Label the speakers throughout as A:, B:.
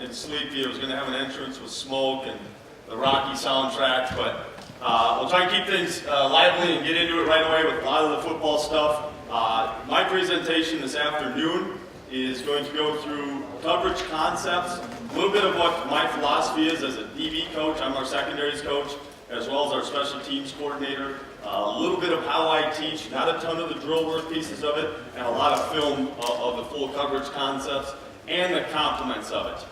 A: and sleepy. It was going to have an entrance with smoke and the Rocky soundtrack, but we'll try and keep things lively and get into it right away with a lot of the football stuff. My presentation this afternoon is going to go through coverage concepts, a little bit of what my philosophy is as a DB coach. I'm our secondaries coach, as well as our special teams coordinator. A little bit of how I teach, not a ton of the drill work pieces of it, and a lot of film of the full coverage concepts and the complements of it.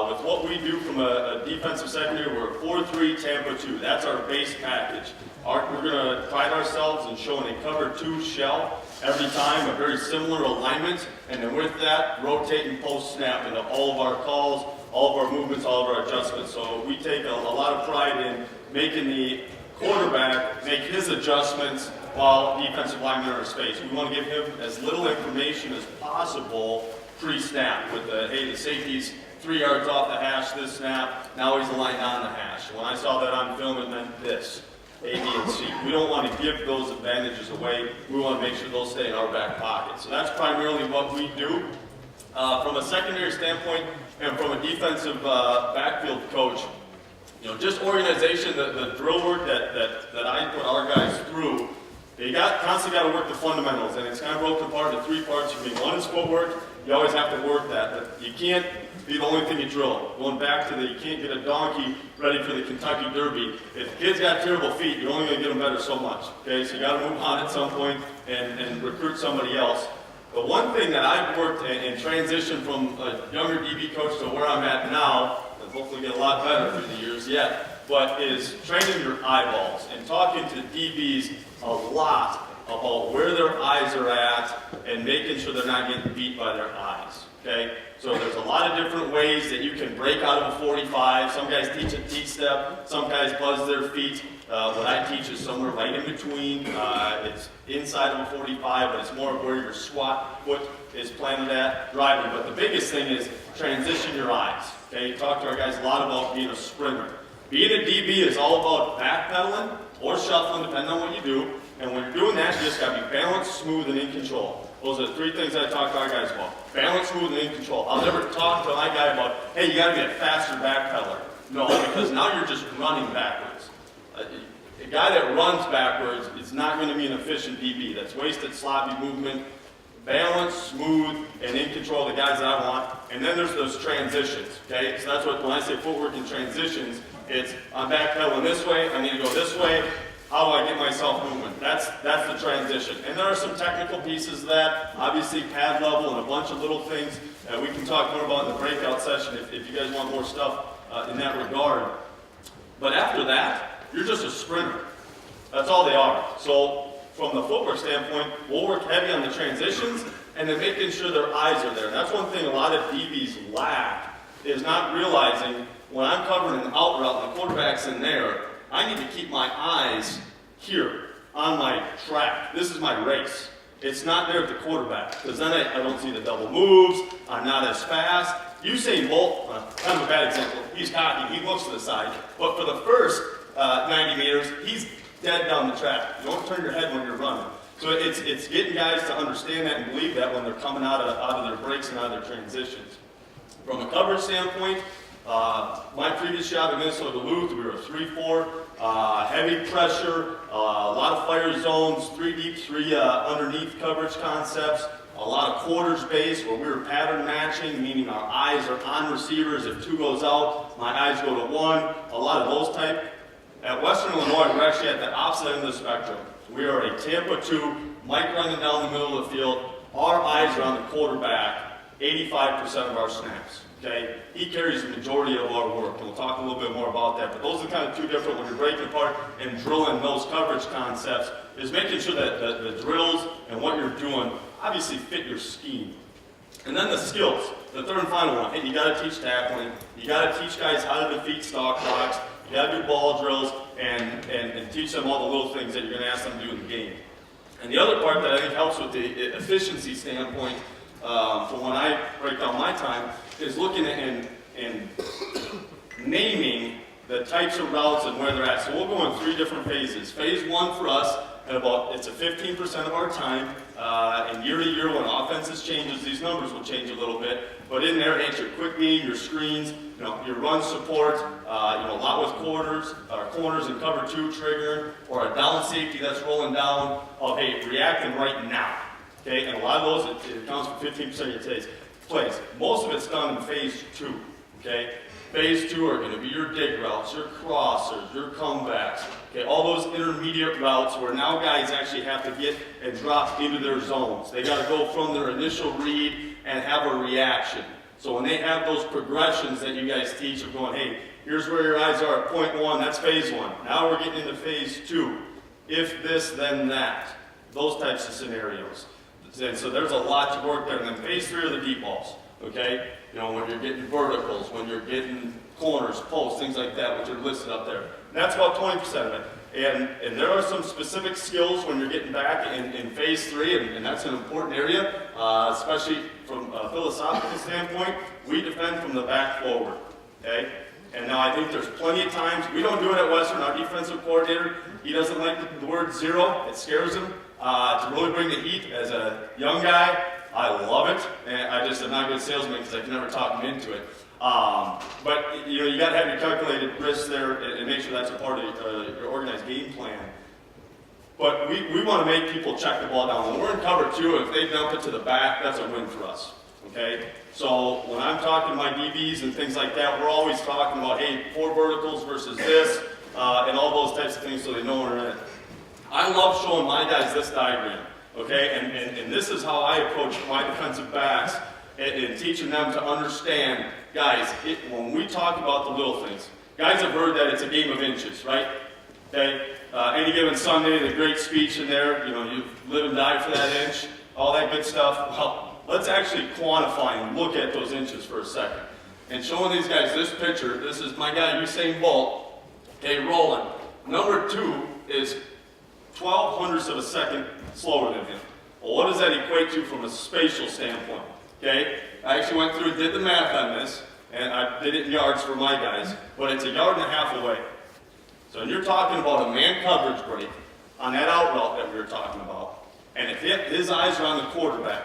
A: With what we do from a defensive secondary, we're a 4-3 Tampa 2. That's our base package. We're going to pride ourselves in showing a cover 2 shell every time, a very similar alignment, and then with that, rotating post snap into all of our calls, all of our movements, all of our adjustments. So we take a lot of pride in making the quarterback make his adjustments while defensive linemen are in space. We want to give him as little information as possible pre-snap with the safety's 3 yards off the hash this snap, now he's aligned on the hash. When I saw that on film, it meant this, A, B, and C. We don't want to give those advantages away. We want to make sure those stay in our back pocket. So that's primarily what we do. From a secondary standpoint and from a defensive backfield coach, just organization, the drill work that I put our guys through, you constantly got to work the fundamentals, and it's kind of broken apart into 3 parts for me. One is footwork. You always have to work that, but you can't be the only thing you drill. Going back to you can't get a donkey ready for the Kentucky Derby. If the kid's got terrible feet, you're only going to get them better so much. Okay, so you got to move on at some point and recruit somebody else. The one thing that I've worked and transitioned from a younger DB coach to where I'm at now, and hopefully get a lot better through the years yet, but is training your eyeballs and talking to DBs a lot about where their eyes are at and making sure they're not getting beat by their eyes. Okay? So there's a lot of different ways that you can break out of a 45. Some guys teach a T-step. Some guys buzz their feet. What I teach is somewhere right in between. It's inside of a 45, but it's more of where your squat foot is planted at, driving. But the biggest thing is transition your eyes. Okay? Talk to our guys a lot about being a sprinter. Being a DB is all about backpedaling or shuffling, depending on what you do. And when you're doing that, you just got to be balanced, smooth, and in control. Those are the 3 things I talk to our guys about. Balanced, smooth, and in control. I'll never talk to my guy about, hey, you got to be a faster backpedaler. No, because now you're just running backwards. A guy that runs backwards is not going to be an efficient DB. That's wasted, sloppy movement. Balanced, smooth, and in control of the guys that I want. And then there's those transitions. Okay, so that's what when I say footwork and transitions, it's I'm backpedaling this way, I need to go this way. How do I get myself moving? That's the transition. And there are some technical pieces of that, obviously pad level and a bunch of little things that we can talk more about in the breakout session if you guys want more stuff in that regard. But after that, you're just a sprinter. That's all they are. So from the footwork standpoint, we'll work heavy on the transitions and then making sure their eyes are there. And that's one thing a lot of DBs lack is not realizing when I'm covering an out route and the quarterback's in there, I need to keep my eyes here on my track. This is my race. It's not there at the quarterback because then I don't see the double moves. I'm not as fast. Usain Bolt, kind of a bad example. He's cocky. He looks to the side. But for the first 90 meters, he's dead down the track. You don't turn your head when you're running. So it's getting guys to understand that and believe that when they're coming out of their breaks and out of their transitions. From a coverage standpoint, my previous job in Minnesota Duluth, we were a 3-4, heavy pressure, a lot of fire zones, 3 deep, 3 underneath coverage concepts, a lot of quarters base where we were pattern matching, meaning our eyes are on receivers. If 2 goes out, my eyes go to 1, a lot of those type. At Western Illinois, we're actually at the opposite end of the spectrum. We are a Tampa 2, Mike running down the middle of the field. Our eyes are on the quarterback 85% of our snaps. Okay, he carries the majority of our work, and we'll talk a little bit more about that. But those are kind of 2 different when you're breaking apart and drilling those coverage concepts, is making sure that the drills and what you're doing obviously fit your scheme. And then the skills, the third and final one. Hey, you got to teach tackling. You got to teach guys how to defeat stock blocks. You got to do ball drills and teach them all the little things that you're going to ask them to do in the game. And the other part that I think helps with the efficiency standpoint, from when I break down my time, is looking at and naming the types of routes and where they're at. So we'll go in 3 different phases. Phase 1 for us and it's a 15% of our time, and year to year when offenses changes, these numbers will change a little bit, but in there, it's your quick game, your screens, your run support, a lot with corners and cover two trigger, or a down safety that's rolling down of, hey, reacting right now, okay? And a lot of those, it accounts for 15% of your today's plays. Most of it's done in phase 2, okay? Phase 2 are going to be your dig routes, your crossers, your comebacks, okay? All those intermediate routes where now guys actually have to get and drop into their zones. They got to go from their initial read and have a reaction. So when they have those progressions that you guys teach of going, hey, here's where your eyes are at point 1, that's phase 1. Now we're getting into phase 2. If this, then that. Those types of scenarios. And so there's a lot to work there. And then phase 3 are the deep balls, okay? When you're getting verticals, when you're getting corners, posts, things like that, which are listed up there. And that's about 20% of it. And there are some specific skills when you're getting back in phase 3, and that's an important area, especially from a philosophical standpoint. We defend from the back forward, okay? And now I think there's plenty of times, we don't do it at Western, our defensive coordinator, he doesn't like the word zero, it scares him. To really bring the heat as a young guy, I love it, and I just am not a good salesman because I can never talk him into it. But you got to have your calculated risks there and make sure that's a part of your organized game plan. But we want to make people check the ball down. When we're in cover 2, if they dump it to the back, that's a win for us. Okay? So when I'm talking to my DBs and things like that, we're always talking about, hey, 4 verticals versus this, and all those types of things so they know we're in it. I love showing my guys this diagram, okay? And this is how I approach my defensive backs and teaching them to understand, guys, when we talk about the little things, guys have heard that it's a game of inches, right? Okay? Any given Sunday, the great speech in there, you live and die for that inch, all that good stuff. Well, let's actually quantify and look at those inches for a second. And showing these guys this picture, this is my guy Usain Bolt, okay, rolling. Number 2 is 0.12 of a second slower than him. Well, what does that equate to from a spatial standpoint? Okay, I actually went through and did the math on this, and I did it in yards for my guys, but it's 1.5 yards away. So when you're talking about a man coverage break on that out route that we were talking about, and if his eyes are on the quarterback,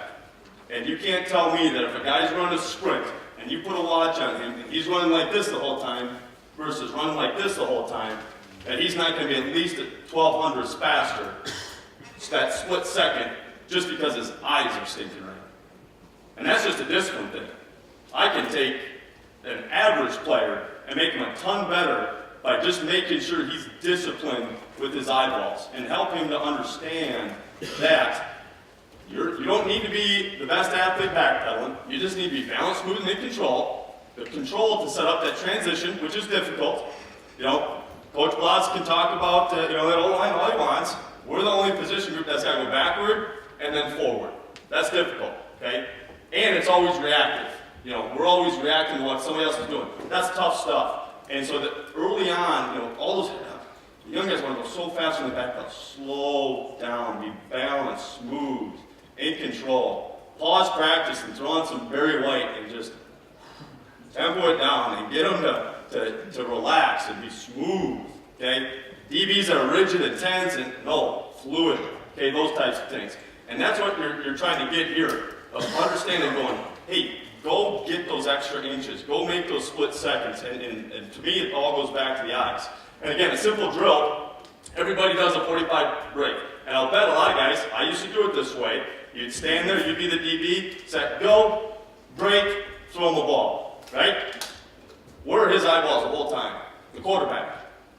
A: and you can't tell me that if a guy's running a sprint, and you put a watch on him, and he's running like this the whole time, versus running like this the whole time, that he's not going to be at least at 0.12 faster, that split second, just because his eyes are stinking right. And that's just a discipline thing. I can take an average player and make him a ton better by just making sure he's disciplined with his eyeballs and help him to understand that you don't need to be the best athlete backpedaling. You just need to be balanced, smooth, and in control. The control to set up that transition, which is difficult. Coach Blatz can talk about that O-line all he wants. We're the only position group that's got to go backward and then forward. That's difficult, okay? And it's always reactive. We're always reacting to what somebody else is doing. That's tough stuff. And so that early on, all those young guys want to go so fast in the backpedal. Slow down, be balanced, smooth, in control. Pause practice and throw on some Barry White and just tempo it down and get them to relax and be smooth, okay? DBs are rigid and tense and fluid, okay, those types of things. And that's what you're trying to get here, of understanding going, hey, go get those extra inches, go make those split seconds, and to me it all goes back to the eyes. And again, a simple drill, everybody does a 45 break. And I'll bet a lot of guys, I used to do it this way, you'd stand there, you'd be the DB, set, go, break, throw him the ball, right? Where are his eyeballs the whole time? The quarterback.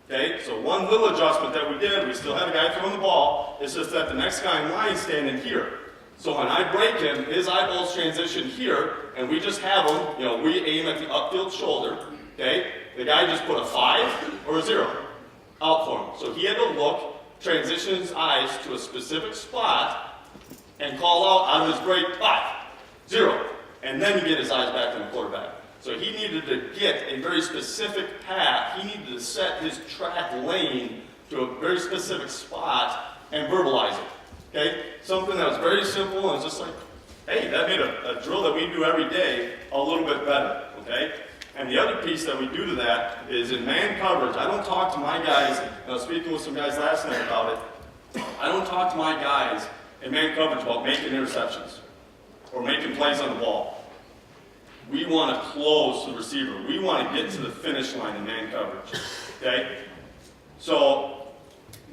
A: Okay, so one little adjustment that we did, we still had a guy throwing the ball, it's just that the next guy in line is standing here. So when I break him, his eyeballs transition here, and we just have him, we aim at the upfield shoulder, okay? The guy just put a 5 or a 0 out for him. So he had to look, transition his eyes to a specific spot, and call out on his break 5, 0, and then get his eyes back on the quarterback. So he needed to get a very specific path. He needed to set his track lane to a very specific spot and verbalize it. Okay? Something that was very simple and it's just like, hey, that made a drill that we do every day a little bit better. Okay? And the other piece that we do to that is in man coverage. I don't talk to my guys, and I was speaking with some guys last night about it. I don't talk to my guys in man coverage about making interceptions or making plays on the ball. We want to close the receiver. We want to get to the finish line in man coverage. Okay? So,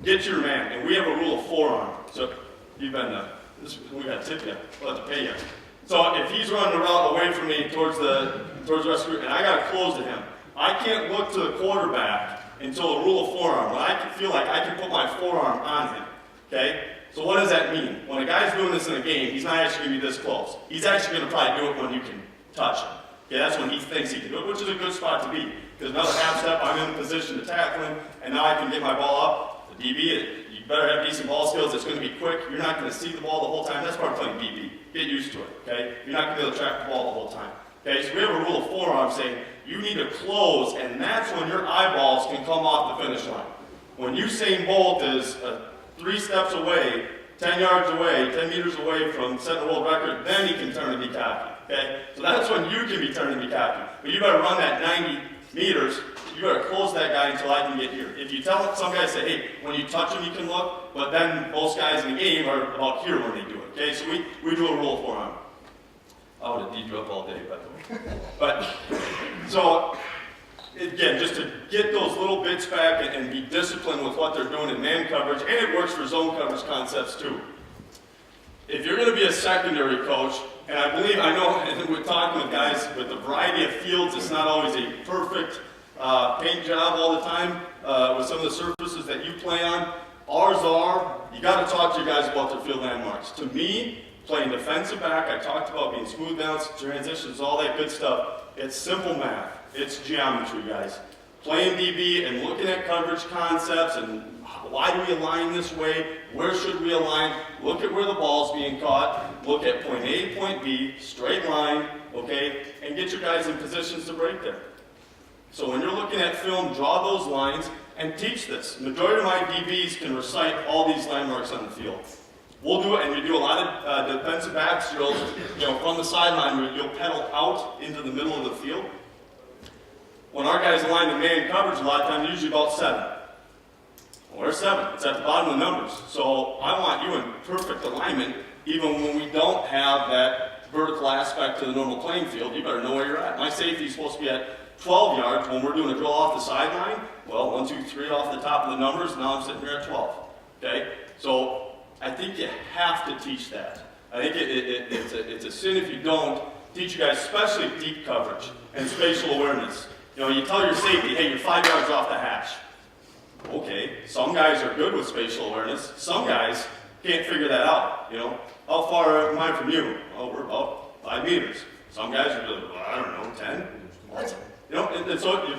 A: get your man. And we have a rule of forearm. So, you've been, we got to tip you. We'll have to pay you. So, if he's running the route away from me towards the rest of the group, and I got to close to him, I can't look to the quarterback until the rule of forearm. When I feel like I can put my forearm on him. Okay? So, what does that mean? When a guy's doing this in a game, he's not actually going to be this close. He's actually going to probably do it when you can touch him. Okay, that's when he thinks he can do it, which is a good spot to be. Because another half step, I'm in a position to tackle him, and now I can get my ball up. The DB, you better have decent ball skills. It's going to be quick. You're not going to see the ball the whole time. That's part of playing DB. Get used to it, okay? You're not going to be able to track the ball the whole time. Okay, so we have a rule of forearm saying you need to close, and that's when your eyeballs can come off the finish line. When Usain Bolt is 3 steps away, 10 yards away, 10 meters away from setting a world record, then he can turn and be cocky. Okay? So that's when you can be turned and be cocky. But you better run that 90 meters. You better close that guy until I can get here. If you tell some guys, say, hey, when you touch him, you can look, but then most guys in the game are about here when they do it. Okay? So we do a rule for him. I would have beat you up all day, by the way. But, so, again, just to get those little bits back and be disciplined with what they're doing in man coverage, and it works for zone coverage concepts too. If you're going to be a secondary coach, and I know, and we're talking with guys with a variety of fields, it's not always a perfect paint job all the time with some of the surfaces that you play on. Ours are, you got to talk to your guys about their field landmarks. To me, playing defensive back, I talked about being smooth bounce, transitions, all that good stuff. It's simple math. It's geometry, guys. Playing DB and looking at coverage concepts and why do we align this way? Where should we align? Look at where the ball's being caught. Look at point A, point B, straight line, okay? And get your guys in positions to break there. So when you're looking at film, draw those lines and teach this. The majority of my DBs can recite all these landmarks on the field. We'll do it, and we do a lot of defensive backs drills, from the sideline where you'll pedal out into the middle of the field. When our guys align in man coverage, a lot of times, usually about 7. Well, we're 7. It's at the bottom of the numbers. So I want you in perfect alignment, even when we don't have that vertical aspect to the normal playing field. You better know where you're at. My safety is supposed to be at 12 yards when we're doing a drill off the sideline. Well, 1, 2, 3 off the top of the numbers. Now I'm sitting here at 12. Okay? So I think you have to teach that. I think it's a sin if you don't teach you guys, especially deep coverage and spatial awareness. You tell your safety, hey, you're 5 yards off the hash. Okay, some guys are good with spatial awareness. Some guys can't figure that out. How far am I from you? Oh, we're about 5 meters. Some guys are just, I don't know, 10. What? And so you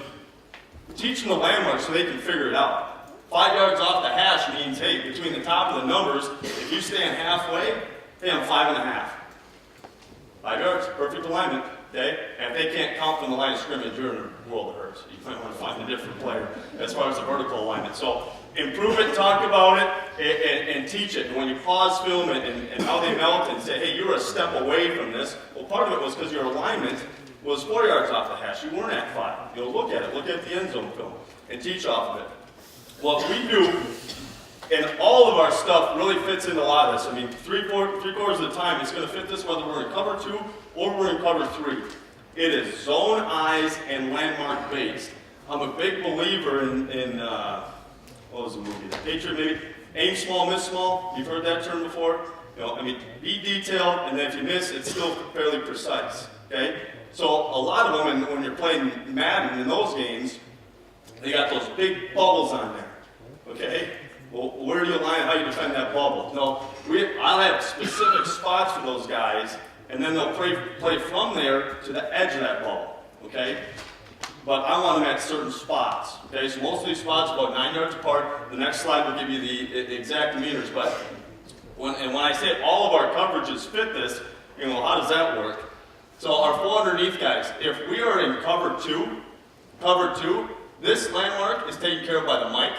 A: teach them the landmark so they can figure it out. 5 yards off the hash means, hey, between the top of the numbers, if you stand halfway, hey, I'm 5.5. 5 yards, perfect alignment. Okay? And if they can't count from the line of scrimmage, you're in a world of hurt. You might want to find a different player as far as the vertical alignment. So improve it, talk about it, and teach it. And when you pause film and how they melt and say, hey, you're a step away from this, well, part of it was because your alignment was 4 yards off the hash. You weren't at 5. Look at it. Look at the end zone film and teach off of it. What we do, and all of our stuff really fits into a lot of this. I mean, three quarters of the time, it's going to fit this whether we're in cover 2 or we're in cover 3. It is zone, eyes, and landmark based. I'm a big believer in what was the movie? The Patriot maybe? Aim small, miss small. You've heard that term before? Be detailed, and then if you miss, it's still fairly precise. Okay? So a lot of them, when you're playing Madden in those games, they got those big bubbles on there. Okay? Well, where do you align how you defend that bubble? No, I'll have specific spots for those guys, and then they'll play from there to the edge of that bubble, okay? But I want them at certain spots, okay? So most of these spots are about 9 yards apart. The next slide will give you the exact meters, but when I say all of our coverages fit this, how does that work? So our 4 underneath guys, if we are in cover 2, this landmark is taken care of by the mic.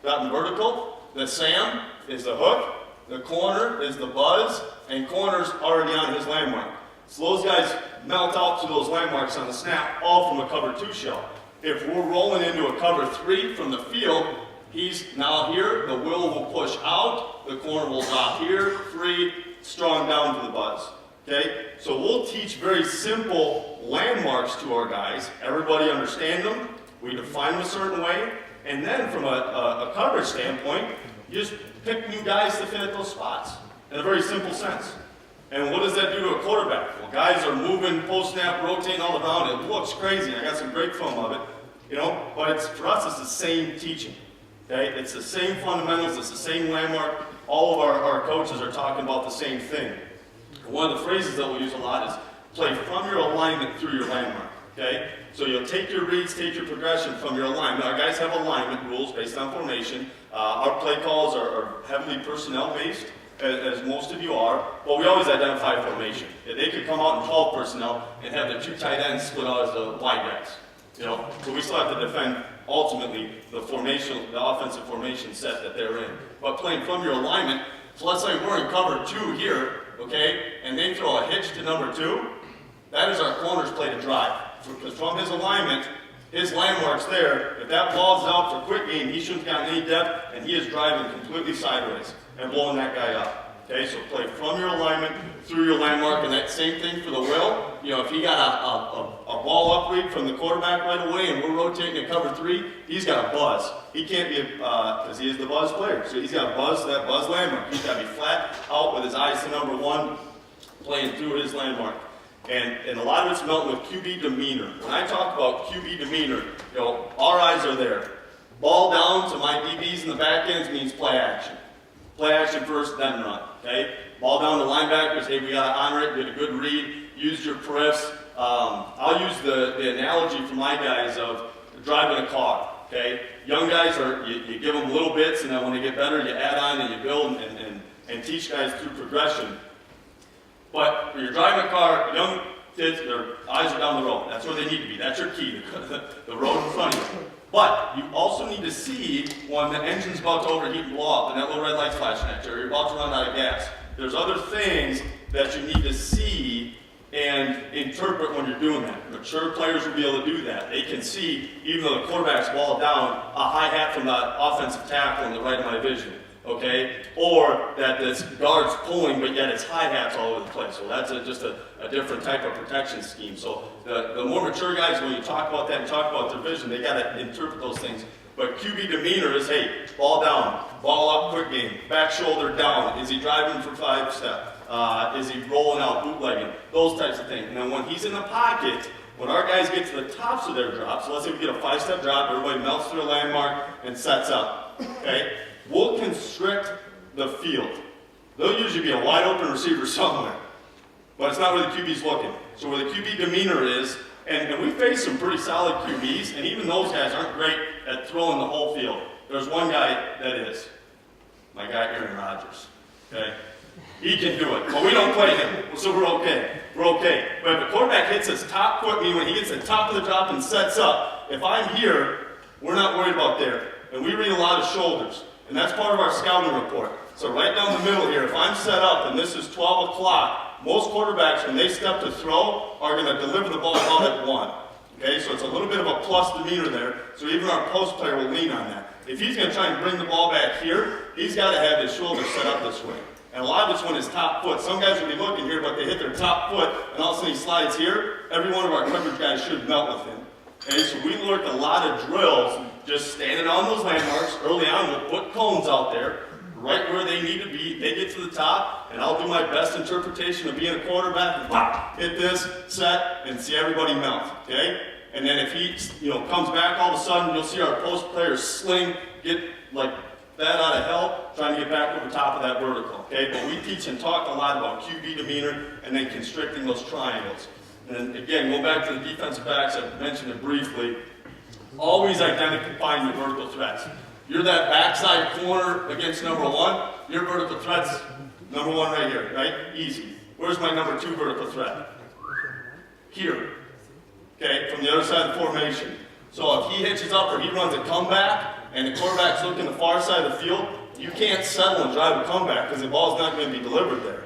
A: Got in vertical, the Sam is the hook, the corner is the buzz, and corner's already on his landmark. So those guys melt out to those landmarks on the snap, all from a cover 2 shell. If we're rolling into a cover 3 from the field, He's now here, the will push out, the corner will drop here, free, strong down to the buzz. Okay? So we'll teach very simple landmarks to our guys. Everybody understand them. We define them a certain way. And then from a coverage standpoint, you just pick new guys to fit those spots in a very simple sense. And what does that do to a quarterback? Well, guys are moving, post-snap, rotating all around. It looks crazy. I got some great film of it. You know, but for us, it's the same teaching. Okay? It's the same fundamentals. It's the same landmark. All of our coaches are talking about the same thing. One of the phrases that we'll use a lot is play from your alignment through your landmark. Okay? So you'll take your reads, take your progression from your alignment. Our guys have alignment rules based on formation. Our play calls are heavily personnel-based, as most of you are, but we always identify formation. They could come out in 12 personnel and have the 2 tight ends split out as the wide guys. You know, so we still have to defend ultimately the offensive formation set that they're in. But playing from your alignment, so let's say we're in cover 2 here, okay, and they throw a hitch to number 2, that is our corner's play to drive. Because from his alignment, his landmark's there. If that ball's out for quick game, he shouldn't have gotten any depth, and he is driving completely sideways and blowing that guy up. Okay, so play from your alignment through your landmark, and that same thing for the will. You know, if he got a ball up read from the quarterback right away, and we're rotating to cover 3, he's got a buzz. He can't be, because he is the buzz player, so he's got a buzz, that buzz landmark. He's got to be flat out with his eyes to number 1, playing through his landmark. And a lot of it's melting with QB demeanor. When I talk about QB demeanor, you know, our eyes are there. Ball down to my DBs in the back ends means play action. Play action first, then run. Okay? Ball down to linebackers, hey, we got to honor it, get a good read, use your periffs. I'll use the analogy for my guys of driving a car. Okay? Young guys, you give them little bits, and then when they get better, you add on and you build and teach guys through progression. But when you're driving a car, young kids, their eyes are down the road. That's where they need to be. That's your key, the road in front of you. But you also need to see when the engine's about to overheat and blow up, and that little red light's flashing at you, or you're about to run out of gas. There's other things that you need to see and interpret when you're doing that. Mature players will be able to do that. They can see, even though the quarterback's ball down, a high hat from the offensive tackle on the right of my vision. Okay, or that this guard's pulling, but yet it's hi-hats all over the place. So that's just a different type of protection scheme. So the more mature guys, when you talk about that and talk about their vision, they got to interpret those things. But QB demeanor is, hey, ball down, ball up, quick game, back shoulder down. Is he driving for 5-step? Is he rolling out, bootlegging? Those types of things. And then when he's in the pocket, when our guys get to the tops of their drops, so let's say we get a 5-step drop, everybody melts through a landmark and sets up. Okay? We'll constrict the field. There'll usually be a wide open receiver somewhere, but it's not where the QB's looking. So where the QB demeanor is, and we face some pretty solid QBs, and even those guys aren't great at throwing the whole field. There's one guy that is. My guy, Aaron Rodgers. Okay? He can do it, but we don't play him, so we're okay. We're okay. But if a quarterback hits his top foot, meaning when he gets to the top of the drop and sets up, if I'm here, we're not worried about there. And we read a lot of shoulders. And that's part of our scouting report. So right down the middle here, if I'm set up and this is 12 o'clock, most quarterbacks, when they step to throw, are going to deliver the ball out at 1. Okay, so it's a little bit of a plus demeanor there. So even our post player will lean on that. If he's going to try and bring the ball back here, he's got to have his shoulders set up this way. And a lot of it's when his top foot. Some guys will be looking here, but they hit their top foot, and all of a sudden he slides here. Every one of our coverage guys should melt with him. Okay, so we learned a lot of drills just standing on those landmarks. Early on, we'll put cones out there, right where they need to be. They get to the top, and I'll do my best interpretation of being a quarterback. And pop, hit this, set, and see everybody melt. Okay? And then if he, comes back all of a sudden, you'll see our post players sling, get like that out of hell, trying to get back over top of that vertical. Okay? But we teach and talk a lot about QB demeanor and then constricting those triangles. And again, go back to the defensive backs. I mentioned it briefly. Always identifying your vertical threats. You're that backside corner against number 1. Your vertical threat's number 1 right here, right? Easy. Where's my number 2 vertical threat? Here. Okay, from the other side of the formation. So if he hitches up or he runs a comeback and the quarterback's looking the far side of the field, you can't settle and drive a comeback because the ball's not going to be delivered there.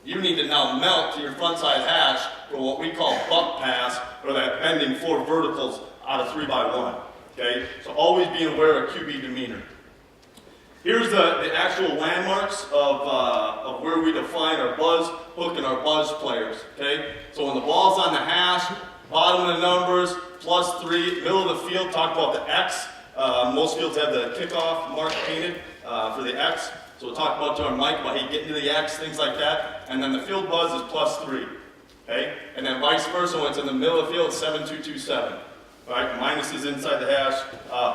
A: You need to now melt to your front side hash for what we call buck pass, or that bending 4 verticals out of 3 by 1. Okay? So always being aware of QB demeanor. Here's the actual landmarks of where we define our buzz hook and our buzz players, okay? So when the ball's on the hash, bottom of the numbers, +3, middle of the field, talk about the X. Most fields have the kickoff mark painted for the X. So we'll talk about to our Mike about he getting to the X, things like that. And then the field buzz is +3, okay? And then vice versa, when it's in the middle of the field, it's 7227. All right, minus is inside the hash,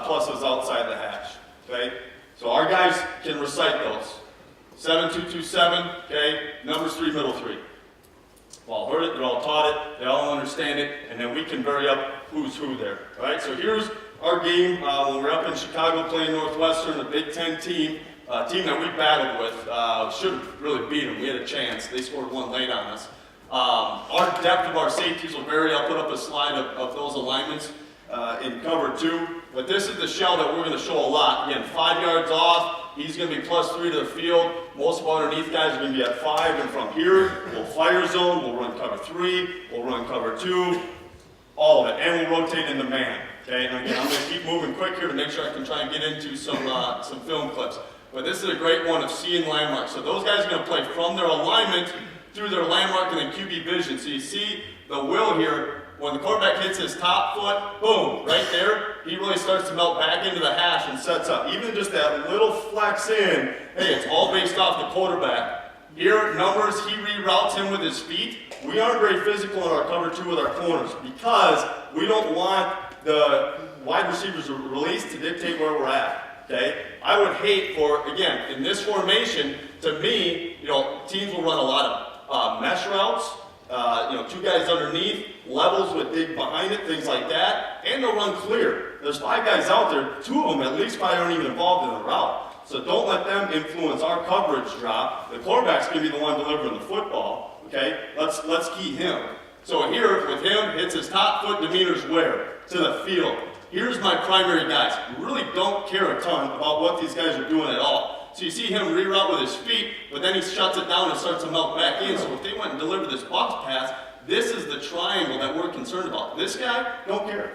A: plus is outside the hash, okay? So our guys can recite those. 7227, okay, numbers 3, middle 3. We've all heard it, they're all taught it, they all understand it, and then we can vary up who's who there. All right, so here's our game when we're up in Chicago playing Northwestern, a Big Ten team, a team that we battled with. Should have really beat them, we had a chance. They scored one late on us. Our depth of our safeties will vary. I'll put up a slide of those alignments in cover 2. But this is the shell that we're going to show a lot. Again, 5 yards off. He's going to be +3 to the field. Most of our underneath guys are going to be at 5. And from here, we'll fire zone. We'll run cover 3. We'll run cover 2. All of it. And we'll rotate into man. Okay. And again, I'm going to keep moving quick here to make sure I can try and get into some film clips. But this is a great one of seeing landmarks. So those guys are going to play from their alignment through their landmark and then QB vision. So you see the will here. When the quarterback hits his top foot, boom, right there, he really starts to melt back into the hash and sets up. Even just that little flex in, hey, it's all based off the quarterback. Here, numbers, he reroutes him with his feet. We aren't very physical in our cover 2 with our corners because we don't want the wide receivers release to dictate where we're at, okay? I would hate for, again, in this formation, to me, teams will run a lot of mesh routes, 2 guys underneath, levels with dig behind it, things like that, and they'll run clear. There's 5 guys out there, 2 of them at least probably aren't even involved in the route. So don't let them influence our coverage drop. The quarterback's going to be the one delivering the football, okay? Let's key him. So here, with him, hits his top foot, demeanor's where? To the field. Here's my primary guys. Really don't care a ton about what these guys are doing at all. So you see him reroute with his feet, but then he shuts it down and starts to melt back in. So if they went and delivered this box pass, this is the triangle that we're concerned about. This guy, don't care.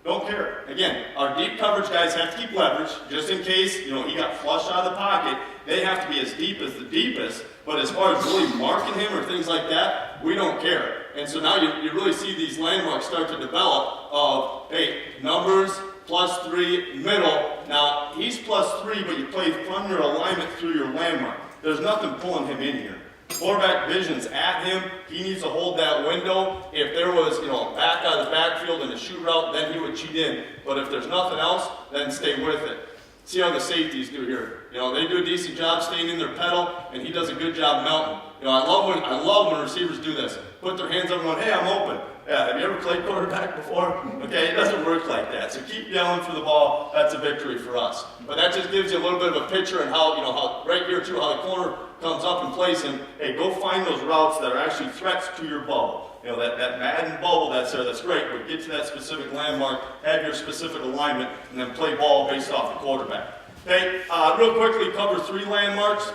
A: Don't care. Again, our deep coverage guys have to keep leverage, just in case, he got flushed out of the pocket. They have to be as deep as the deepest. But as far as really marking him or things like that, we don't care. And so now you really see these landmarks start to develop of, hey, numbers, +3, middle. Now, he's +3, but you play from your alignment through your landmark. There's nothing pulling him in here. Quarterback vision's at him. He needs to hold that window. If there was, back out of the backfield and a shoot route, then he would cheat in. But if there's nothing else, then stay with it. See how the safeties do here. They do a decent job staying in their pedal, and he does a good job melting. I love when receivers do this. Put their hands up and go, hey, I'm open. Yeah, have you ever played quarterback before? Okay, it doesn't work like that. So keep yelling for the ball. That's a victory for us. But that just gives you a little bit of a picture and how, how right here too, how the corner comes up and plays him. Hey, go find those routes that are actually threats to your bubble. That Madden bubble that's there, that's great, but get to that specific landmark, have your specific alignment, and then play ball based off the quarterback. Okay, real quickly, cover 3 landmarks.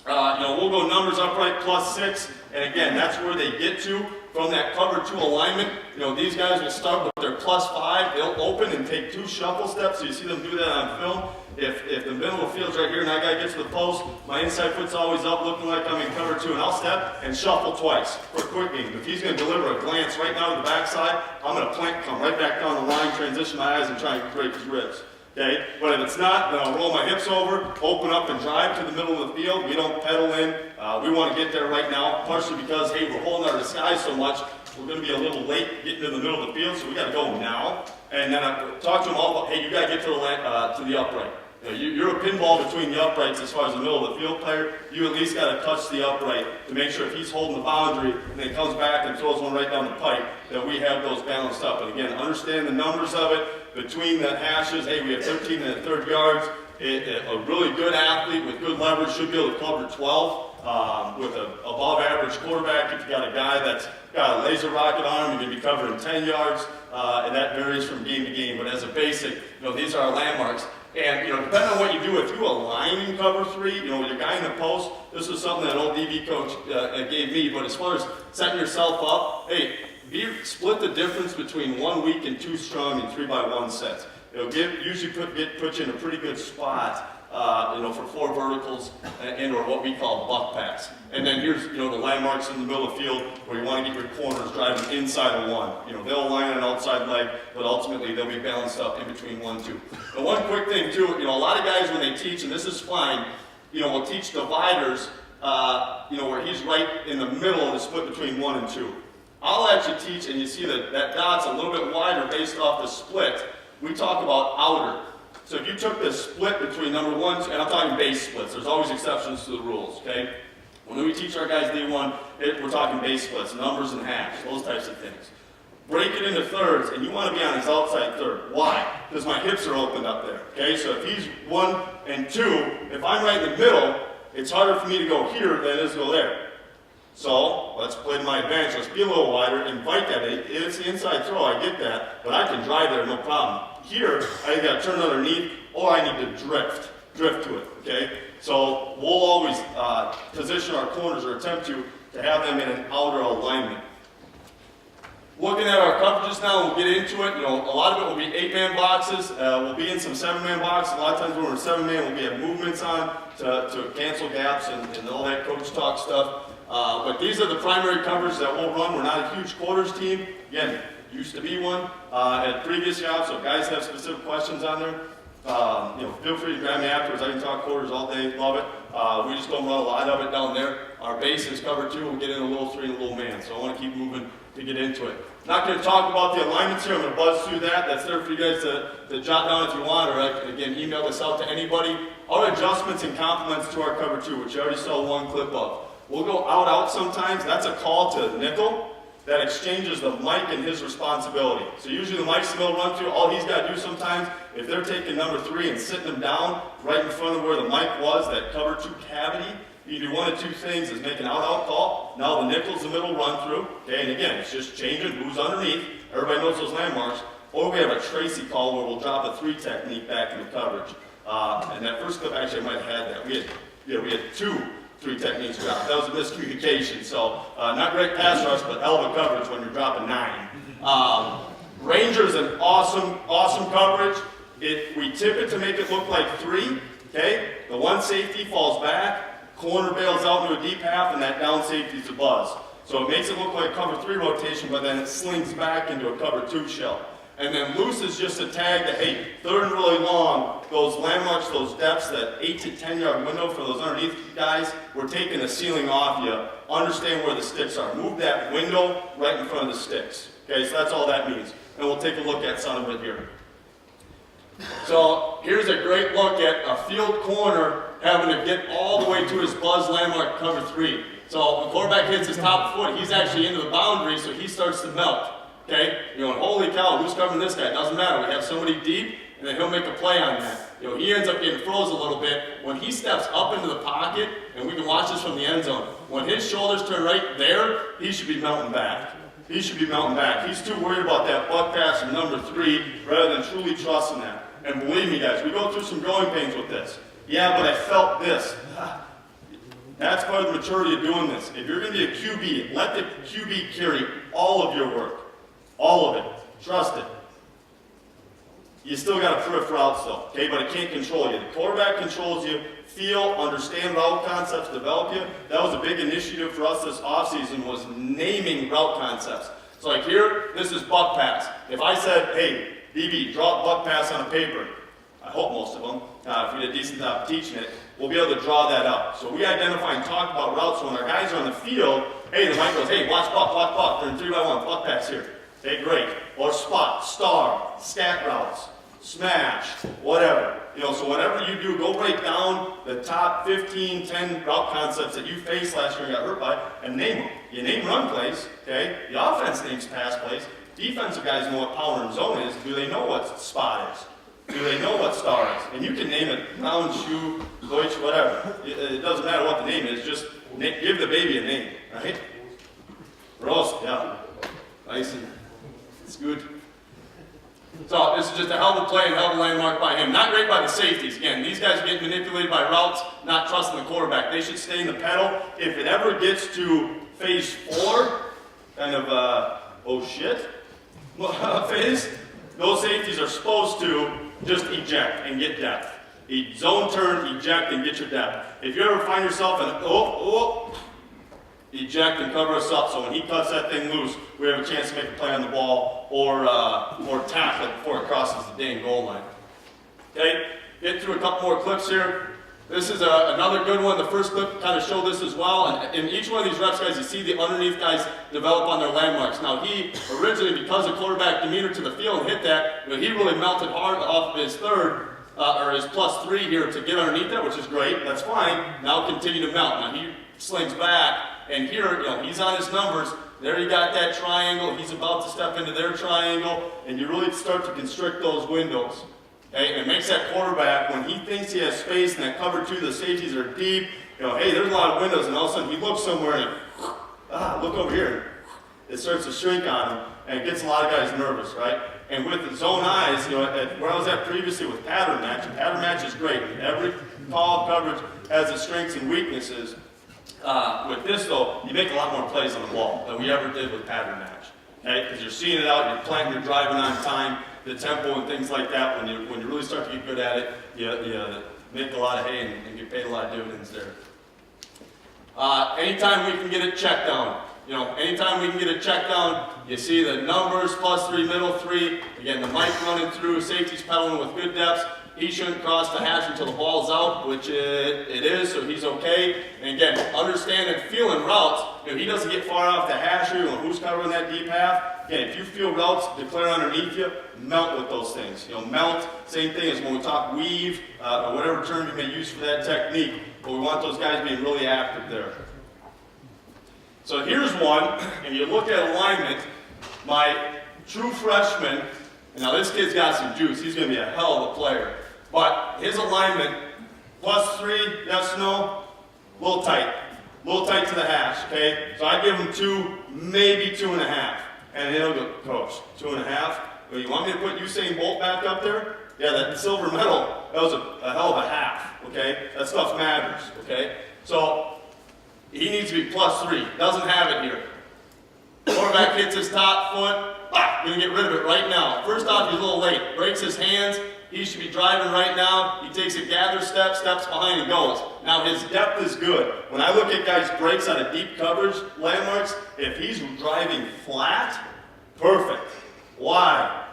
A: We'll go numbers upright +6, and again, that's where they get to from that cover 2 alignment. These guys will start with their +5. They'll open and take 2 shuffle steps. So you see them do that on film. If the middle of the field's right here and that guy gets to the post, my inside foot's always up looking like I'm in cover 2, and I'll step and shuffle twice for a quick game. If he's going to deliver a glance right now to the backside, I'm going to plant, come right back down the line, transition my eyes, and try and break his ribs. Okay? But if it's not, then I'll roll my hips over, open up and drive to the middle of the field. We don't pedal in. We want to get there right now, partially because, hey, we're holding our disguise so much, we're going to be a little late getting to the middle of the field, so we got to go now. And then I talk to them all about, hey, you got to get to the upright. You're a pinball between the uprights as far as the middle of the field player. You at least got to touch the upright to make sure if he's holding the boundary and then comes back and throws one right down the pipe, that we have those balanced up. And again, understand the numbers of it between the hashes. Hey, we have 13 and 3rd yards. A really good athlete with good leverage should be able to cover 12 with an above average quarterback. If you got a guy that's got a laser rocket on him, you're going to be covering 10 yards, and that varies from game to game. But as a basic, these are our landmarks. And, depending on what you do, if you align in cover 3, with your guy in the post, this was something that old DB coach gave me. But as far as setting yourself up, hey, split the difference between 1 weak and 2 strong in 3x1 sets. It'll usually put you in a pretty good spot for 4 verticals and or what we call buck pass. And then here's, the landmarks in the middle of the field where you want to get your corners driving inside of 1. They'll align on an outside leg, but ultimately they'll be balanced up in between 1 and 2. And one quick thing too, a lot of guys when they teach, and this is fine, will teach dividers, where he's right in the middle of the split between 1 and 2. I'll actually teach, and you see that dot's a little bit wider based off the split. We talk about outer. So if you took the split between number 1, and I'm talking base splits, there's always exceptions to the rules, okay? When we teach our guys day 1, we're talking base splits, numbers and halves, those types of things. Break it into thirds, and you want to be on his outside third. Why? Because my hips are opened up there, okay? So if he's 1 and 2, if I'm right in the middle, it's harder for me to go here than it is to go there. So, let's play to my advantage. Let's be a little wider, invite that. It's the inside throw, I get that, but I can drive there, no problem. Here, I either got to turn underneath, or I need to drift to it, okay? So, we'll always position our corners, or attempt to have them in an outer alignment. Looking at our coverages now, we'll get into it. A lot of it will be 8-man boxes. We'll be in some 7-man boxes. A lot of times when we're 7-man, we'll have movements on to cancel gaps and all that coach talk stuff. But these are the primary covers that we'll run. We're not a huge quarters team. Again, used to be one at previous jobs, so if guys have specific questions on there, feel free to grab me afterwards. I can talk quarters all day, love it. We just don't run a lot of it down there. Our base is covered 2, we'll get in a little 3 and a little man, so I want to keep moving to get into it. Not going to talk about the alignments here, I'm going to buzz through that. That's there for you guys to jot down if you want, or again, email this out to anybody. Our adjustments and complements to our cover 2, which you already saw one clip of. We'll go out sometimes. That's a call to nickel that exchanges the Mike and his responsibility. So usually the Mike's the middle run through. All he's got to do sometimes, if they're taking number 3 and sitting him down right in front of where the Mike was, that cover 2 cavity, you do one of 2 things, is make an out call. Now the nickel's the middle run through. Okay, and again, it's just changing who's underneath. Everybody knows those landmarks. Or we have a Tracy call where we'll drop a 3 technique back into coverage. And that first clip, actually, I might have had that. We had 2 3 techniques dropped. That was a miscommunication. So not great pass rush, but hell of a coverage when you're dropping 9. Ranger's an awesome coverage. We tip it to make it look like 3. Okay, the 1 safety falls back, corner bails out into a deep half, and that down safety is a buzz. So it makes it look like cover 3 rotation, but then it slings back into a cover 2 shell. And then loose is just a tag that, hey, 3rd and really long, those landmarks, those depths, that 8 to 10 yard window for those underneath guys, we're taking the ceiling off you. Understand where the sticks are. Move that window right in front of the sticks. Okay, so that's all that means. And we'll take a look at some of it here. So here's a great look at a field corner having to get all the way to his buzz landmark cover 3. So the quarterback hits his top foot, he's actually into the boundary, so he starts to melt. Okay, and holy cow, who's covering this guy? Doesn't matter. We have somebody deep, and then he'll make a play on that. He ends up getting froze a little bit. When he steps up into the pocket, and we can watch this from the end zone, when his shoulders turn right there, he should be melting back. He's too worried about that buck pass from number 3 rather than truly trusting that. And believe me, guys, we go through some growing pains with this. Yeah, but I felt this. That's part of the maturity of doing this. If you're going to be a QB, let the QB carry all of your work. All of it. Trust it. You still got to peripher routes though, okay? But it can't control you. The quarterback controls you. Feel, understand route concepts, develop you. That was a big initiative for us this offseason, was naming route concepts. So like here, this is buck pass. If I said, hey, DB, draw buck pass on a paper, I hope most of them, if we did a decent job teaching it, we'll be able to draw that up. So we identify and talk about routes. So when our guys are on the field, hey, the mic goes, hey, watch buck, they're in 3-by-1, buck pass here. Okay, great. Or spot, star, scat routes, smash, whatever. So whatever you do, go break down the top 15, 10 route concepts that you faced last year and got hurt by, and name them. You name run plays, okay? The offense names pass plays. Defensive guys know what power and zone is. Do they know what spot is? Do they know what star is? And you can name it round, shoe, Deutsch, whatever. It doesn't matter what the name is. Just give the baby a name, right? Roast, yeah. Nice and it's good. So this is just a hell of a play and hell of a landmark by him. Not great by the safeties. Again, these guys are getting manipulated by routes, not trusting the quarterback. They should stay in the pedal. If it ever gets to phase 4, kind of, oh shit, phase, those safeties are supposed to just eject and get depth. Zone turn, eject, and get your depth. If you ever find yourself in eject and cover us up, so when he cuts that thing loose, we have a chance to make a play on the ball or tackle it before it crosses the dang goal line. Okay, get through a couple more clips here. This is another good one. The first clip kind of showed this as well. And in each one of these reps, guys, you see the underneath guys develop on their landmarks. Now, he originally, because of quarterback demeanor to the field, hit that. He really melted hard off of his third, or his +3 here to get underneath that, which is great. That's fine. Now continue to melt. Now, he slings back, and here, he's on his numbers. There you got that triangle. He's about to step into their triangle, and you really start to constrict those windows. Okay, and it makes that quarterback, when he thinks he has space and that cover 2, the safeties are deep, hey, there's a lot of windows, and all of a sudden he looks somewhere and look over here. It starts to shrink on him, and it gets a lot of guys nervous, right? And with the zone eyes, where I was at previously with pattern match, and pattern match is great. Every call coverage has its strengths and weaknesses. With this, though, you make a lot more plays on the ball than we ever did with pattern match. Okay, because you're seeing it out, you're planting, you're driving on time, the tempo and things like that. When you really start to get good at it, you make a lot of hay and get paid a lot of dividends there. Anytime we can get it checked down, anytime we can get it checked down, you see the numbers, +3, middle 3. Again, the mic running through, safety's pedaling with good depths. He shouldn't cross the hash until the ball's out, which it is, so he's okay. And again, understand and feeling routes. He doesn't get far off the hash here. Who's covering that deep half? Again, if you feel routes declare underneath you, melt with those things. Melt, same thing as when we talk weave, or whatever term you may use for that technique. But we want those guys being really active there. So here's one, and you look at alignment. My true freshman, and now this kid's got some juice. He's going to be a hell of a player. But his alignment, +3, yes, no, a little tight to the hash, okay? So I give him 2, maybe 2.5. And he'll go, Coach, 2.5? Well, you want me to put Usain Bolt back up there? Yeah, that silver medal, that was a hell of a half, okay? That stuff matters, okay? So he needs to be +3. Doesn't have it here. Quarterback hits his top foot. Gonna get rid of it right now. First off, he's a little late. Breaks his hands. He should be driving right now. He takes a gather step, steps behind and goes. Now his depth is good. When I look at guys' breaks out of deep coverage landmarks, if he's driving flat, perfect. Why?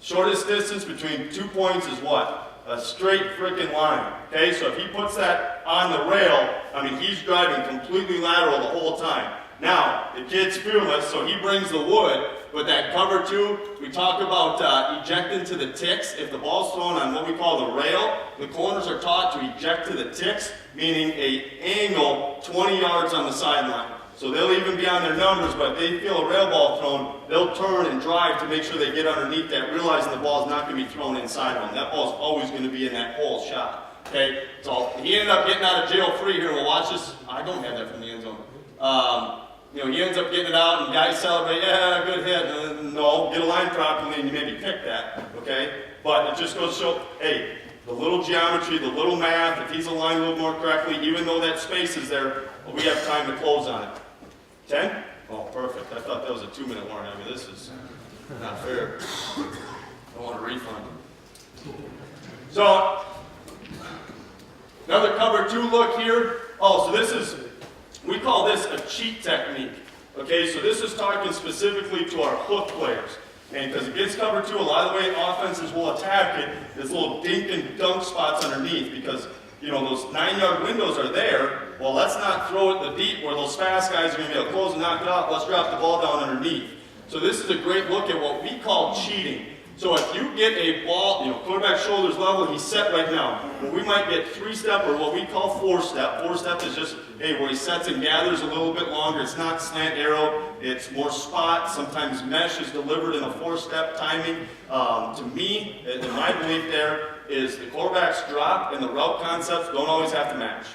A: Shortest distance between 2 points is what? A straight freaking line. Okay, so if he puts that on the rail, he's driving completely lateral the whole time. Now, the kid's fearless, so he brings the wood. With that cover 2, we talk about ejecting to the ticks. If the ball's thrown on what we call the rail, the corners are taught to eject to the ticks, meaning a angle 20 yards on the sideline. So they'll even be on their numbers, but if they feel a rail ball thrown, they'll turn and drive to make sure they get underneath that, realizing the ball's not going to be thrown inside of them. That ball's always going to be in that hole shot. Okay, so he ended up getting out of jail free here. We'll watch this. I don't have that from the end zone. He ends up getting it out, and guys celebrate, yeah, good hit. No, get a line properly, and you maybe pick that, okay? But it just goes to show, hey, the little geometry, the little math, if he's aligned a little more correctly, even though that space is there, we have time to close on it. 10? Oh, perfect. I thought that was a 2-minute warning. This is not fair. I want a refund. So, another cover 2 look here. Oh, so this is, we call this a cheat technique. Okay, so this is talking specifically to our hook players. And because against cover 2, a lot of the way offenses will attack it is little dink and dunk spots underneath because, those 9-yard windows are there. Well, let's not throw it the deep where those fast guys are going to be able to close and knock it off. Let's drop the ball down underneath. So this is a great look at what we call cheating. So if you get a ball, quarterback shoulders level, he's set right now. Well, we might get 3-step or what we call 4-step. 4-step is just, where he sets and gathers a little bit longer. It's not slant arrow. It's more spot. Sometimes mesh is delivered in a 4-step timing. To me, in my belief there, is the quarterback's drop and the route concepts don't always have to match.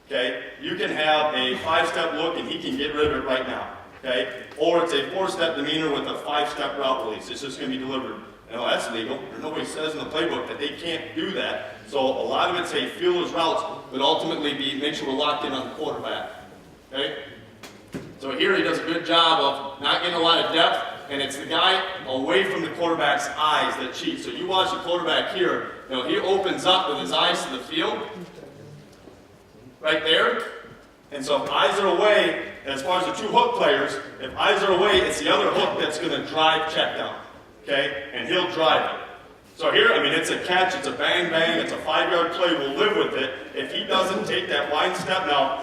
A: Okay? You can have a 5-step look and he can get rid of it right now. Okay? Or it's a 4-step demeanor with a 5-step route release. It's just going to be delivered. That's legal. Nobody says in the playbook that they can't do that. So a lot of it's feel those routes, but ultimately make sure we're locked in on the quarterback. Okay? So here he does a good job of not getting a lot of depth, and it's the guy away from the quarterback's eyes that cheat. So you watch the quarterback here, he opens up with his eyes to the field, right there. And so if eyes are away, as far as the two hook players, if eyes are away, it's the other hook that's going to drive check down, okay? And he'll drive it. So here, it's a catch, it's a bang bang, it's a 5-yard play, we'll live with it. If he doesn't take that wide step, now,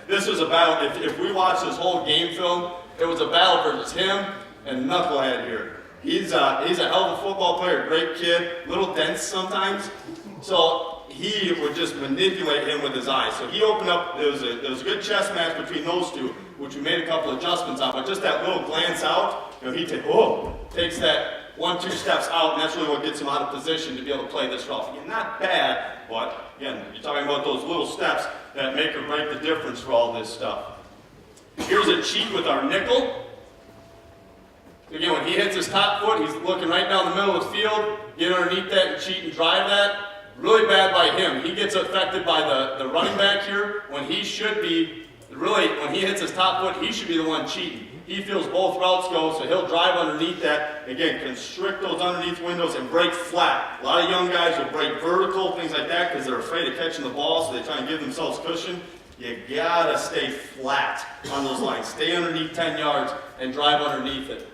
A: this was a battle. If we watch this whole game film, it was a battle versus him and Knucklehead here. He's a hell of a football player, great kid, a little dense sometimes. So he would just manipulate him with his eyes. So he opened up, there was a good chess match between those two, which we made a couple adjustments on, but just that little glance out, he takes that 1-2 steps out, and that's really what gets him out of position to be able to play this route. Again, not bad, but again, you're talking about those little steps that make or break the difference for all this stuff. Here's a cheat with our nickel. Again, when he hits his top foot, he's looking right down the middle of the field, get underneath that and cheat and drive that. Really bad by him. He gets affected by the running back here when he should be, when he hits his top foot, he should be the one cheating. He feels both routes go, so he'll drive underneath that. Again, constrict those underneath windows and break flat. A lot of young guys will break vertical, things like that, because they're afraid of catching the ball, so they try and give themselves cushion. You gotta stay flat on those lines. Stay underneath 10 yards and drive underneath it.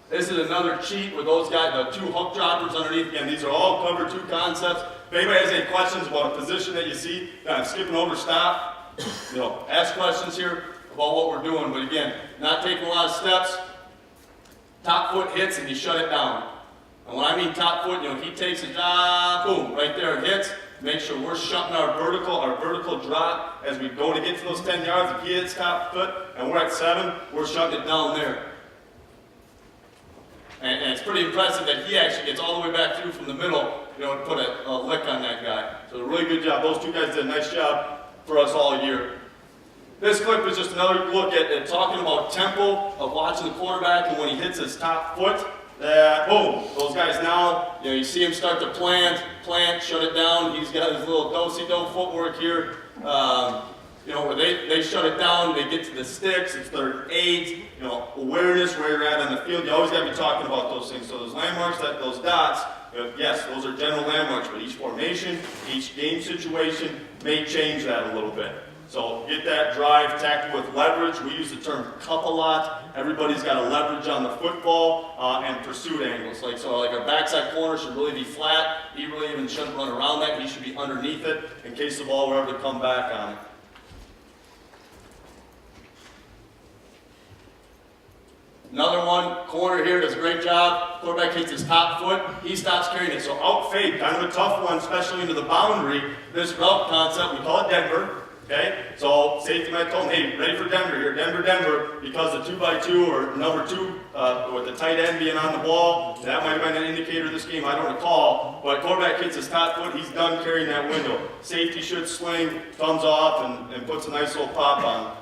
A: This is another cheat with those guys, the 2 hook droppers underneath. Again, these are all cover 2 concepts. If anybody has any questions about a position that you see, I'm skipping over, stop. Ask questions here about what we're doing. But again, not taking a lot of steps. Top foot hits and you shut it down. And when I mean top foot, he takes a job, boom, right there it hits. Make sure we're shutting our vertical drop as we go to get to those 10 yards. If he hits top foot and we're at 7, we're shutting it down there. And it's pretty impressive that he actually gets all the way back through from the middle, to put a lick on that guy. So a really good job. Those 2 guys did a nice job for us all year. This clip is just another look at talking about tempo of watching the quarterback, and when he hits his top foot, boom, those guys now, you see him start to plant, shut it down. He's got his little do-si-do footwork here. Where they shut it down, they get to the sticks, it's 3rd and 8, awareness where you're at on the field. You always got to be talking about those things. So those landmarks, those dots, yes, those are general landmarks, but each formation, each game situation may change that a little bit. So get that drive tackled with leverage. We use the term cup a lot. Everybody's got a leverage on the football and pursuit angles. Like our backside corner should really be flat. He really even shouldn't run around that. He should be underneath it in case the ball were ever to come back on it. Another one, corner here does a great job. Quarterback hits his top foot. He stops carrying it. So out fade, kind of a tough one, especially into the boundary. This route concept, we call it Denver. Okay? So safety might tell him, hey, ready for Denver here, Denver, because the 2x2 or number 2 with the tight end being on the ball, that might have been an indicator of this game, I don't recall. But quarterback hits his top foot, he's done carrying that window. Safety should swing, thumbs off, and puts a nice little pop on.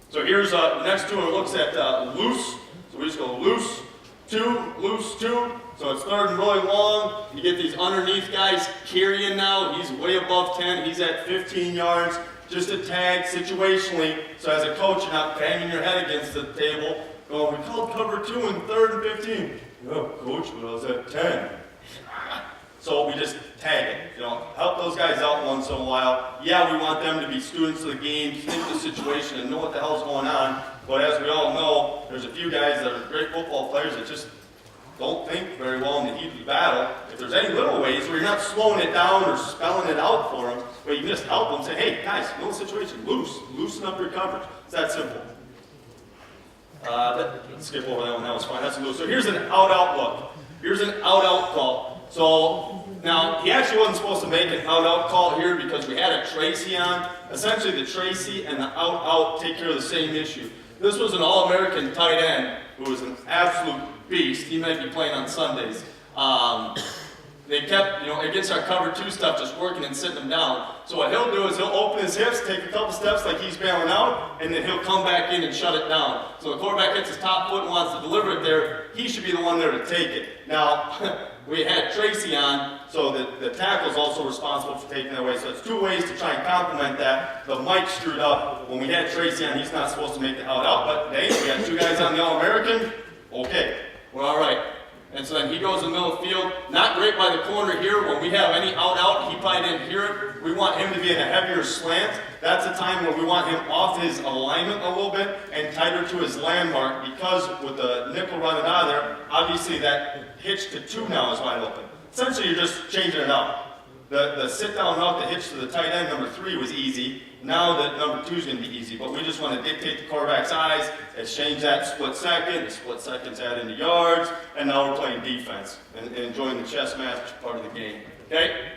A: So here's next to it looks at loose. So we just go loose, 2, loose, 2. So it's 3rd and really long. You get these underneath guys carrying now. He's way above 10. He's at 15 yards. Just a tag situationally. So as a coach, you're not banging your head against the table. Going, we called cover 2 in 3rd and 15. No, coach, but I was at 10. So we just tag it, help those guys out once in a while. Yeah, we want them to be students of the game, think the situation, and know what the hell's going on. But as we all know, there's a few guys that are great football players that just don't think very well in the heat of the battle. If there's any little ways where you're not slowing it down or spelling it out for them, but you can just help them, say, hey, guys, know the situation, loosen up your coverage. It's that simple. Let's skip over that one, that was fine, that's loose. So here's an out-out look. Here's an out-out call. So now, he actually wasn't supposed to make an out-out call here because we had a Tracy on. Essentially, the Tracy and the out-out take care of the same issue. This was an All-American tight end who was an absolute beast. He might be playing on Sundays. They kept, against our cover 2 stuff, just working and sitting him down. So what he'll do is he'll open his hips, take a couple steps like he's bailing out, and then he'll come back in and shut it down. So the quarterback hits his top foot and wants to deliver it there. He should be the one there to take it. Now, we had Tracy on, so so the tackle is also responsible for taking that away. So it's two ways to try and complement that. The Mike screwed up. When we had Tracy on, he's not supposed to make the out, but hey, we got two guys on the All-American. Okay, we're all right. And so then he goes in the middle of the field, not great by the corner here. When we have any out, he probably didn't hear it. We want him to be in a heavier slant. That's a time where we want him off his alignment a little bit and tighter to his landmark, because with the nickel running out of there, obviously that hitch to 2 now is wide open. Essentially, you're just changing it out. The sit-down route that hitch to the tight end, number 3, was easy. Now that number 2 is going to be easy, but we just want to dictate the quarterback's eyes, exchange that split second, the split seconds add into yards, and now we're playing defense and enjoying the chess match part of the game. Okay?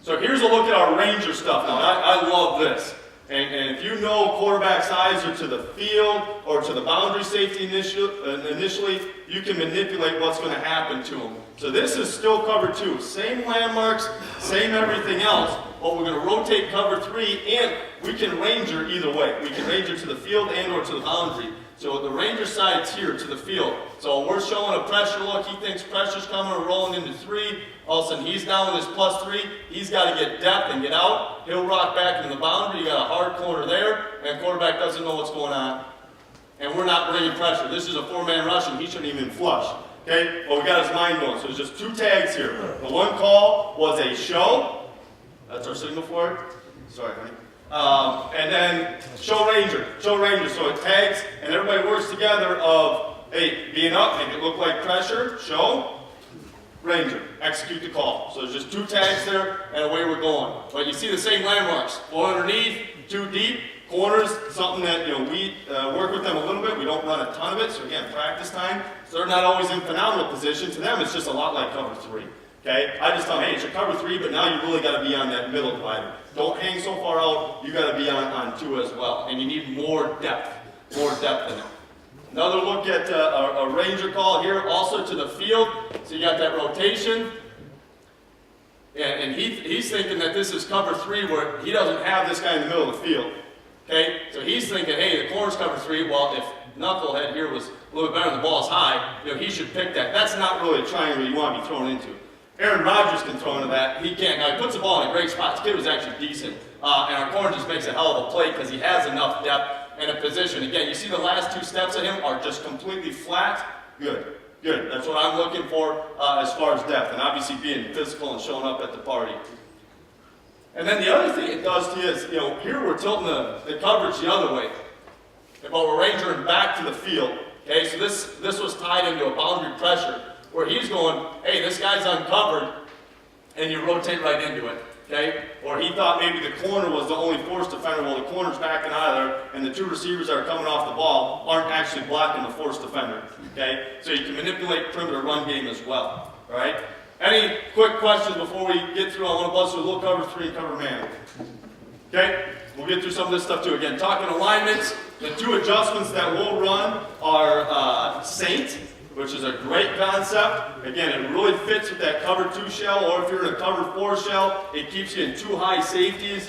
A: So here's a look at our Ranger stuff now. I love this. And if you know quarterback's eyes are to the field or to the boundary safety initially, you can manipulate what's going to happen to them. So this is still cover 2. Same landmarks, same everything else, but we're going to rotate cover 3, and we can Ranger either way. We can Ranger to the field and or to the boundary. So the Ranger side's here to the field. So we're showing a pressure look. He thinks pressure's coming, we're rolling into 3. All of a sudden he's down with his +3. He's got to get depth and get out. He'll rock back into the boundary. You got a hard corner there, and quarterback doesn't know what's going on. And we're not bringing pressure. This is a 4-man rush, and he shouldn't even flush. Okay? Well, we got his mind going. So there's just 2 tags here. The one call was a show. That's our signal for it. Sorry, honey. And then show Ranger. Show Ranger. So it tags, and everybody works together of, hey, being up, make it look like pressure, show, Ranger, execute the call. So there's just 2 tags there, and away we're going. But you see the same landmarks. 4 underneath, 2 deep, corners, something that we work with them a little bit. We don't run a ton of it, so again, practice time. So they're not always in phenomenal position. To them, it's just a lot like cover 3. Okay? I just tell them, hey, it's your cover 3, but now you really got to be on that middle divider. Don't hang so far out. You got to be on 2 as well, and you need more depth in it. Another look at a Ranger call here, also to the field. So you got that rotation. And he's thinking that this is cover 3 where he doesn't have this guy in the middle of the field. Okay? So he's thinking, hey, the corner's cover 3. Well, if Knucklehead here was a little bit better and the ball's high, he should pick that. That's not really a triangle you want to be thrown into. Aaron Rodgers can throw into that. He can't. Now, he puts the ball in a great spot. This kid was actually decent. And our corner just makes a hell of a play because he has enough depth and a position. Again, you see the last 2 steps of him are just completely flat. Good. Good. That's what I'm looking for as far as depth, and obviously being physical and showing up at the party. And then the other thing it does to you is, here we're tilting the coverage the other way, but we're Rangering back to the field. Okay, so this was tied into a boundary pressure where he's going, hey, this guy's uncovered, and you rotate right into it. Okay? Or he thought maybe the corner was the only force defender. Well, the corner's backing out of there, and the 2 receivers that are coming off the ball aren't actually blocking the force defender. Okay? So you can manipulate perimeter run game as well. All right? Any quick questions before we get through? I want to bust through a little cover 3 and cover man. Okay? We'll get through some of this stuff too. Again, talking alignments, the 2 adjustments that we'll run are Saint, which is a great concept. Again, it really fits with that cover 2 shell, or if you're in a cover 4 shell, it keeps you in 2 high safeties.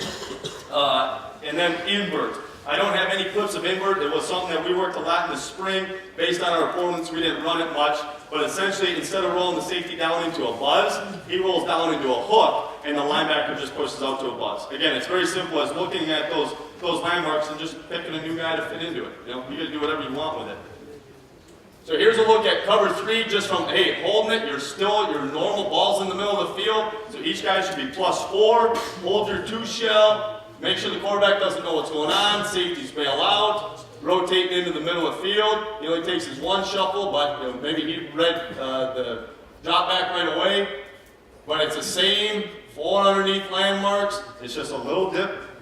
A: And then invert. I don't have any clips of invert. It was something that we worked a lot in the spring. Based on our opponents, we didn't run it much. But essentially, instead of rolling the safety down into a buzz, he rolls down into a hook, and the linebacker just pushes out to a buzz. Again, it's very simple as looking at those landmarks and just picking a new guy to fit into it. You can do whatever you want with it. So here's a look at cover 3, just from, hey, holding it, your normal ball's in the middle of the field, so each guy should be +4, hold your 2 shell, make sure the quarterback doesn't know what's going on, safeties bail out, rotating into the middle of the field. He only takes his 1 shuffle, but maybe he read the drop back right away, but it's the same 4 underneath landmarks, it's just a little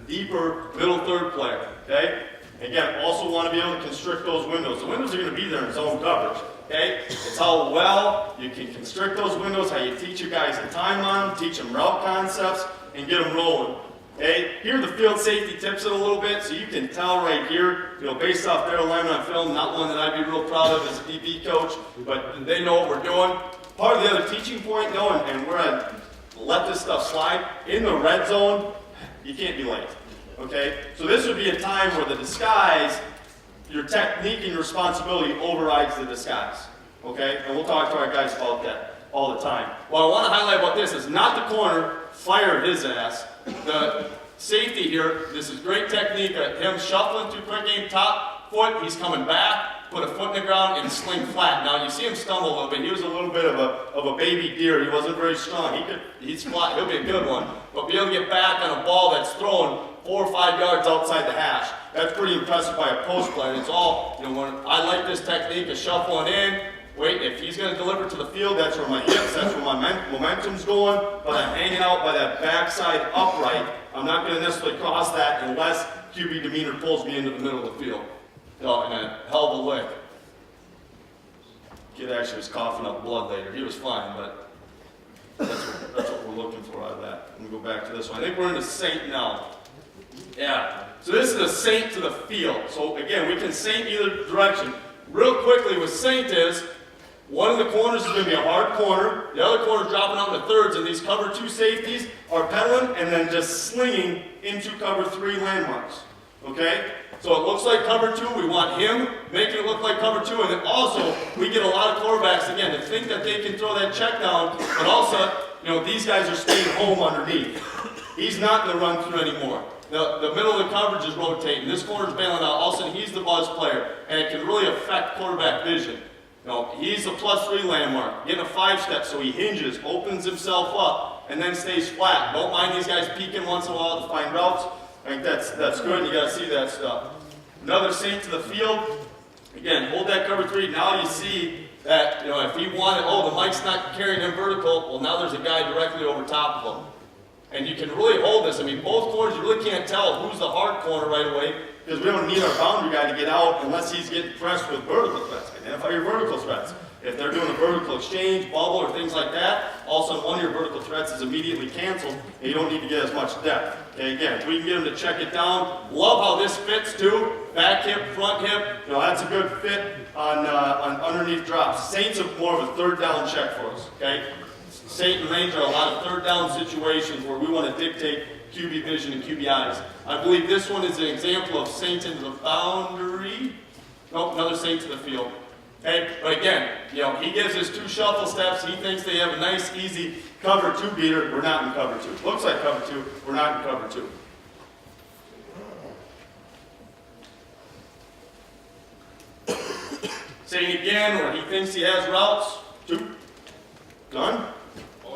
A: deeper middle 3rd player, okay? Again, also want to be able to constrict those windows. The windows are going to be there in zone coverage. Okay? It's how well you can constrict those windows, how you teach your guys the time on them, teach them route concepts, and get them rolling. Okay? Here the field safety tips it a little bit, so you can tell right here, based off their alignment on film, not one that I'd be real proud of as a DB coach, but they know what we're doing. Part of the other teaching point, though, and we're going to let this stuff slide, in the red zone, you can't be late. Okay, so this would be a time where the disguise, your technique and your responsibility overrides the disguise. Okay, and we'll talk to our guys about that. all the time. What I want to highlight about this is not the corner, fire his ass. The safety here, this is great technique at him shuffling to quick game, top foot, he's coming back, put a foot in the ground and sling flat. Now you see him stumble a little bit. He was a little bit of a baby deer. He wasn't very strong. He's flat, he'll be a good one. But be able to get back on a ball that's thrown 4 or 5 yards outside the hash. That's pretty impressive by a post player. And it's all, when I like this technique of shuffling in. Wait, if he's going to deliver to the field, that's where my hips, that's where my momentum's going. But I'm hanging out by that backside upright. I'm not going to necessarily cross that unless QB demeanor pulls me into the middle of the field. And a hell of a lick. Kid actually was coughing up blood later. He was fine, but that's what we're looking for out of that. Let me go back to this one. I think we're in the Saint now. Yeah. So this is a Saint to the field. So again, we can Saint either direction. Real quickly with Saint is, one of the corners is going to be a hard corner. The other corner is dropping out in the thirds, and these cover 2 safeties are pedaling and then just slinging into cover 3 landmarks. Okay? So it looks like cover 2. We want him making it look like cover 2. And then also, we get a lot of quarterbacks, again, to think that they can throw that check down, but also, these guys are staying home underneath. He's not going to run through anymore. The middle of the coverage is rotating. This corner's bailing out. All of a sudden, he's the buzz player, and it can really affect quarterback vision. He's a +3 landmark, getting a 5-step, so he hinges, opens himself up, and then stays flat. Don't mind these guys peeking once in a while to find routes. I think that's good. You got to see that stuff. Another Saint to the field. Again, hold that cover 3. Now you see that if he wanted, the mic's not carrying him vertical. Well, now there's a guy directly over top of him. And you can really hold this. I mean, both corners, you really can't tell who's the hard corner right away because we don't need our boundary guy to get out unless he's getting pressed with vertical threats. Identify your vertical threats. If they're doing a vertical exchange, bubble, or things like that, all of a sudden one of your vertical threats is immediately canceled and you don't need to get as much depth. Okay, again, if we can get him to check it down, love how this fits too. Back hip, front hip, that's a good fit on underneath drops. Saints are more of a 3rd down check for us, okay? Saint and Range are a lot of 3rd down situations where we want to dictate QB vision and QB eyes. I believe this one is an example of Saint into the boundary. Nope, another Saint to the field. Okay, but again, he gives us 2 shuffle steps. He thinks they have a nice, easy cover 2 beater. We're not in cover 2. Looks like cover 2. We're not in cover 2. Saint again, where he thinks he has routes. 2. Done.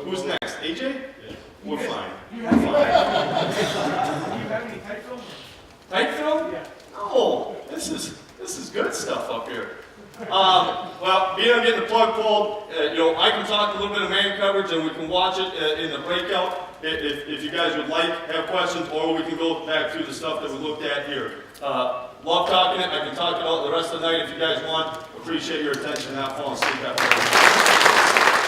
A: Who's next? AJ?
B: Yeah.
A: We're fine.
B: Do you have any tight film?
A: Tight film?
B: Yeah.
A: No. This is good stuff up here. Well, being I'm getting the plug pulled, I can talk a little bit of man coverage and we can watch it in the breakout if you guys would like, have questions, or we can go back through the stuff that we looked at here. Love talking it. I can talk it out the rest of the night if you guys want. Appreciate your attention. Not falling asleep after.